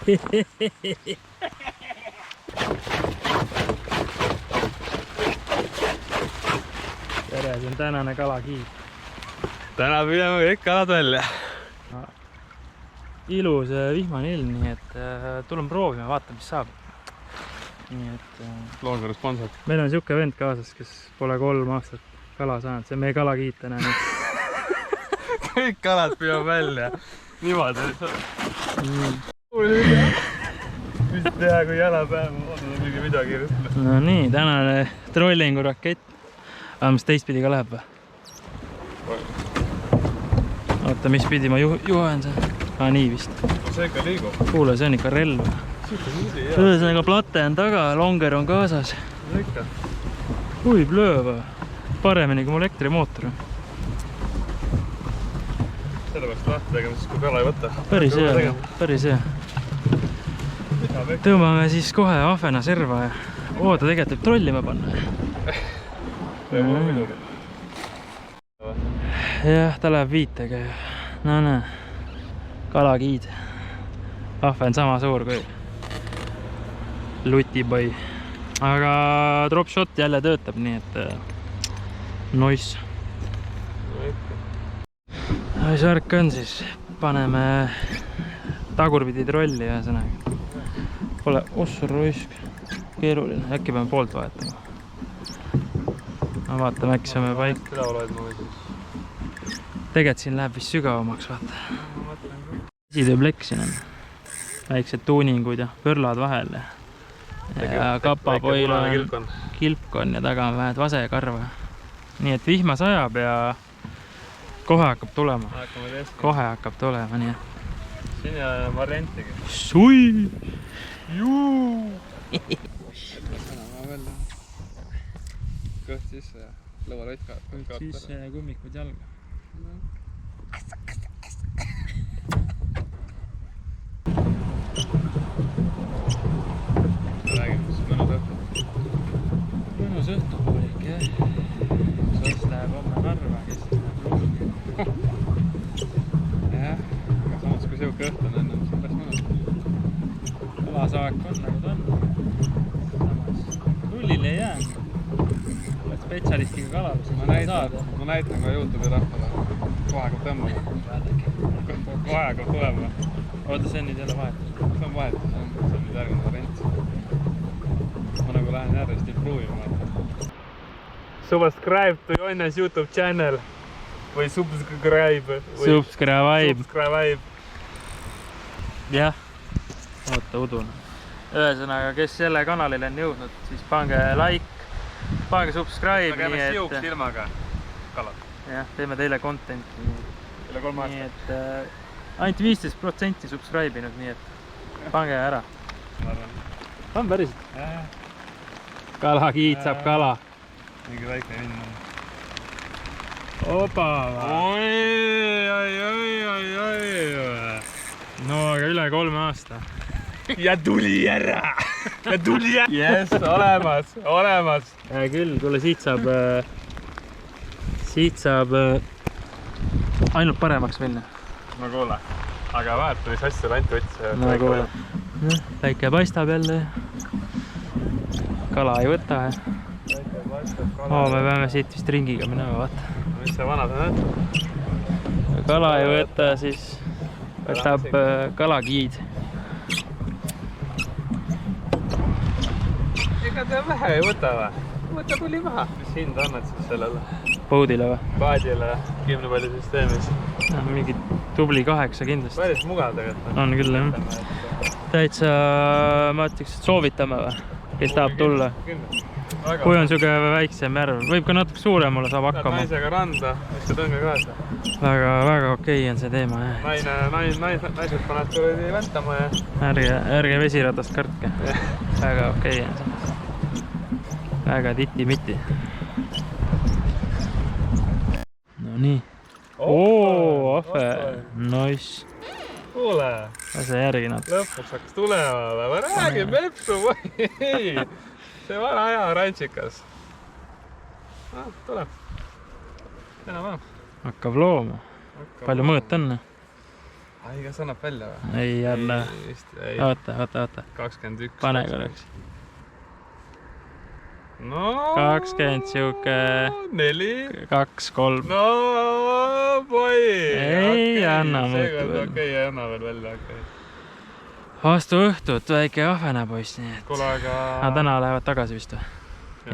tere, see on tänane kalakiid. Täna püüame kõik kalad välja. Ilus vihmane ilm, nii et tuleme proovime, vaatame, mis saab. Nii et Loonsaare sponsor. meil on siuke vend kaasas, kes pole 3 aastat kala saanud. See on meie kalakiid täna. Kõik kalad püüame välja. Niimoodi. Mis teha, kui jalapäev on mingi midagi rühma. No nii, tänane trollingu rakett. Aga mis teistpidi ka läheb või? Oota, mis pidi ma juhen see? Nii vist. See ikka liigub. Kuule, see on ikka relv. Ühesõnaga plate on taga, longer on kaasas. Ikka. Ui, lööv. Paremini kui mul elektrimootor. Selle peaks lahti tegema, siis kui kala ei võta. Päris hea. Tõmbame siis kohe ahvena serva ja oota, tegelikult võib trollima panna. Jah, ta läheb 5-ga. No näe. Kalakiid. Ahven sama suur kui lutibai. Aga drop shot jälle töötab, nii et nois. Särk on siis. Paneme tagurpidi trolli ühesõnaga. Pole ossur roisk. Keeruline. Äkki peame poolt vahetama. No vaatame, äkki saame paik. Tegelikult siin läheb vist sügavamaks, vaata. Esitööpleksin on. Väiksed tuuningud ja pörlad vahel. Ja kapapoil on kilpkon ja taga on vähed vasekarva. Nii et vihma sajab ja kohe hakkab tulema. Kohe hakkab tulema, nii et. Siin ja variantigi. Sui! Juu! Kõht sisse ja lõvalott ka. Kõht sisse ja kummikud jalga. Räägime, mis mõnus õhtu. Mõnus õhtupoolik, jah. Kes läheb homme Narva, kes läheb Ruumi. Jah, aga samas kui siuke õhtu on enne, mis on päris mõnus. Kalasaak on nagu ta on. Samas rullile ei jää. Oled spetsialistiga kalalusi. Ma näitan ka YouTube'i rahvale. Kohe hakkab tõmbama. Kohe hakkab tulema. Oota, see on nüüd jälle vahetus. See on vahetus, see on nüüd järgmine variant. Ma nagu lähen järjest proovima. Subscribe to Jonnes YouTube channel. Või subscribe. Subscribe. Jah. Oota, udun. Ühesõnaga, kes selle kanalile on jõudnud, siis pange like, pange subscribe. Me käime siuks ilmaga kalad. Jah, teeme teile contenti. Üle 3 aastat. Nii et ainult 15% subscribe-inud, nii et pange ära. On päriselt. Kalakiid saab kala. Mingi väike vinn. Opa! Oi. No, aga üle 3 aasta. Ja tuli ära! Yes, olemas. Küll, kuule, siit saab ainult paremaks minna. No kuule, aga vähelt tuli sassi lanti otsa. No kuule, päike paistab jälle. Kala ei võta. Me peame siit vist ringiga minema, vaata. Mis see vanad on? Kala ei võta, siis võtab kalakiid. Ega ta vähe ei võta või? Võtab oli maha. Mis hinda annad siis sellele? Poodile või? Paadile kümnepallisüsteemis. Mingi tubli 8 kindlasti. Päris mugav tegelikult. On küll, jah. Täitsa, ma ütleks, et soovitame või? Kes tahab tulla. Kui on siuke väiksem järv, võib ka natuke suurem olla, saab hakkama. Naisega randa, mis ka tõnge kaasa. Väga okei on see teema, jah. Naised paned kuradi väntama ja... Ärge vesiratast kartke. Väga okei on see. Väga titi-miti. No nii. Ahve. Nice. Kuule. Lase järgi nad. Lõpuks hakkas tulema. Ma räägin Pepsu või. See vana hea rantsikas. Tuleb. Enam. Hakkab looma. Palju mõõt on? kas annab välja või? Ei anna. Oota. 21. Pane korraks. No 20 siuke. 4. 2, 3. No boi. Ei anna muutu veel. Okei, ei anna veel välja, okei. Vastu õhtut väike ahvenapoiss, nii et. Kuule, aga täna lähevad tagasi vist või?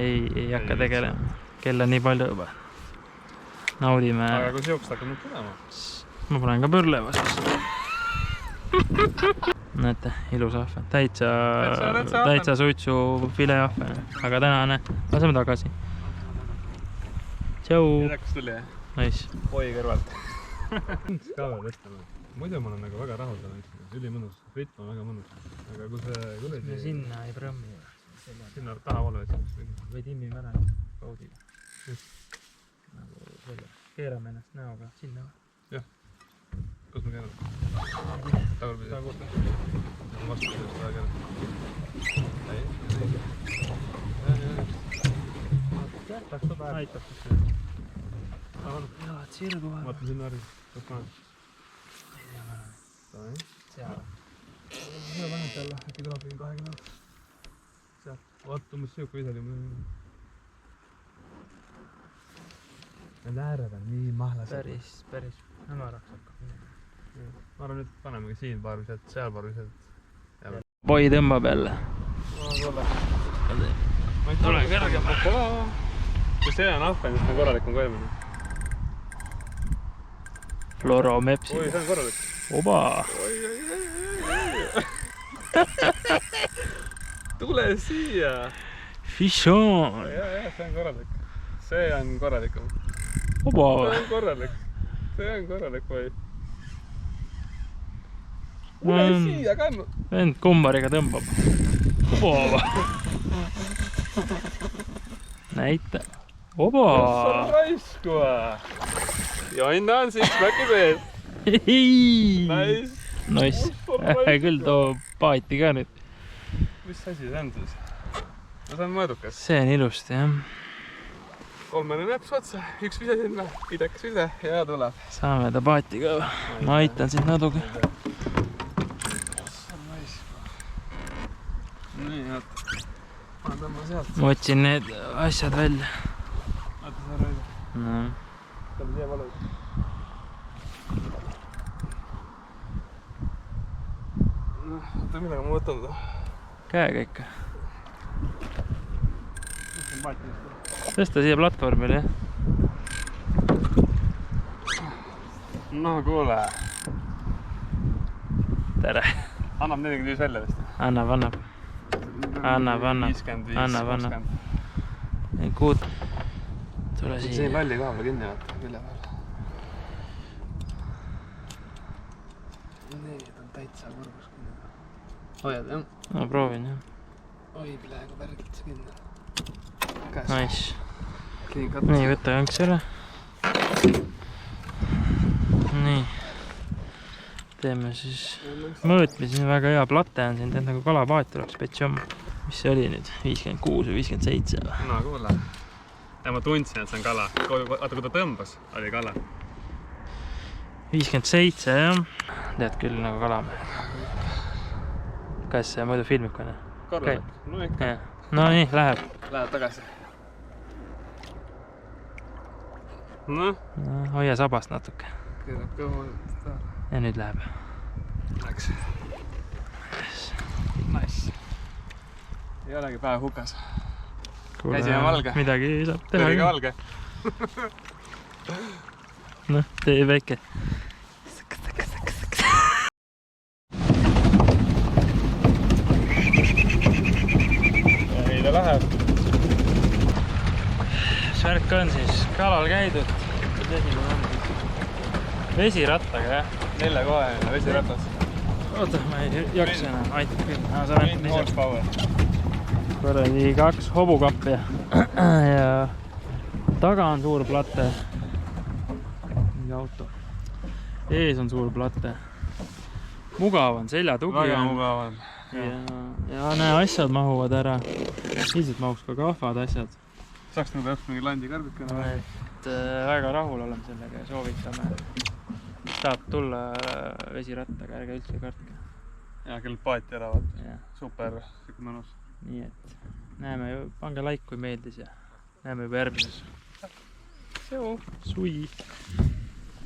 Ei hakka tegelema. Kell on nii palju juba. Naudime. Aga kui siukest hakkab nüüd tulema? Ma panen ka pörle vastus. Näete, ilus ahven. Täitsa suitsu fileahven. Aga tänane, laseme tagasi. Tšau. Kas tuli, jah? Nice. Oi kõrvalt. Ka veel ütleme. Muidu ma olen nagu väga rahul. Ülimõnus. Ritm on väga mõnus. Aga kui see kuradi... Sinna ei prõmmi. Sinna taha valve. Või timmime ära kaudiga. Nagu selle. Keerame ennast näoga sinna. Jah. Kus me keerame? Tagurpidi. Vastu sellest väga keerame. Aitab. Jaa, tsirgu vahe. Vaatan sinna ära. Kus ma olen? Ei tea, ma olen. Seal. Seal vähemalt jälle. Äkki tuleb 20. Seal. Vaata, umbes siuke visali. Need ääred on nii mahlased. Päris hämaraks hakkab. Ma arvan, nüüd panemegi siin paar viset, seal paar viset. Boi tõmbab jälle. Tule kõrgem. Kui see on ahven, siis on korralikum koimine. Floromepsi. Oi, see on korralik. Oba! Oi. Tule siia! Fichon! Jah, see on korralik. See on korralikum. Oba! See on korralik või? Tule siia kannu! Vend kumbariga tõmbab. Oba! Näita. Oba! Kus on raisku? Joinna on six-packi sees. Nice. Küll too paati ka nüüd. Mis asi see on siis? No see on mõõdukas. See on ilusti, jah. 3 näps otsa, 1 vise sinna, idekas vise ja tuleb. Saame ta paati ka. Ma aitan sind natuke. Nii, oot. Ma tõmba sealt. Ma otsin need asjad välja. Vaata see rõidu. No. Tal siia valud. Oota, millega ma võtan ta? Käega ikka. Tõsta siia platvormile, jah? No kuule. Tere. Annab 45 välja vist? Annab. 55, Annab. 20. Kuut. Tule siia. Siin lalli koha peal kinni vaata, külje peal. Need on täitsa kurvus kinni. Hoiad, jah? No proovin, jah. Oi, praegu värgilt see kinni. Nice. Nii, võta jõnks üle. Nii. Teeme siis mõõtmisi. Väga hea plate on siin. Teed nagu kalapaat oleks petšom. Mis see oli nüüd? 56 või 57? No kuule. Ja ma tundsin, et see on kala. Vaata, kui ta tõmbas, oli kala. 57, jah. Tead küll nagu kalamehe. Kas see muidu filmib ka? Korralik. No ikka. No nii, läheb. Läheb tagasi. Noh. Hoia sabast natuke. Keerab kõhu. Ja nüüd läheb. Läks. Nice. Ei olegi päev hukas. Käsi on valge. Midagi saab teha. Kõriga valge. Noh, tee väike. Ei ta läheb. Värk on siis kalal käidud. Vesirattaga, jah? 4-kohaline vesiratas. Oota, ma ei jaksa enam. Aitab küll. Wind horsepower. Korrali 2 hobukappi ja taga on suur plate. Mingi auto. Ees on suur plate. Mugav on, seljatugi on. Väga mugav on. Ja näe, asjad mahuvad ära. Ilmselt mahuks ka kahvad asjad. Saaks nagu täpselt mingi landi karbikene. Et väga rahul oleme sellega ja soovitame saab tulla vesirattaga, ärge üldse kartke. Ja kell paati elavad. Ja. Super, siuke mõnus. Nii et näeme ju, pange like, kui meeldis ja näeme juba järgmises. Sui!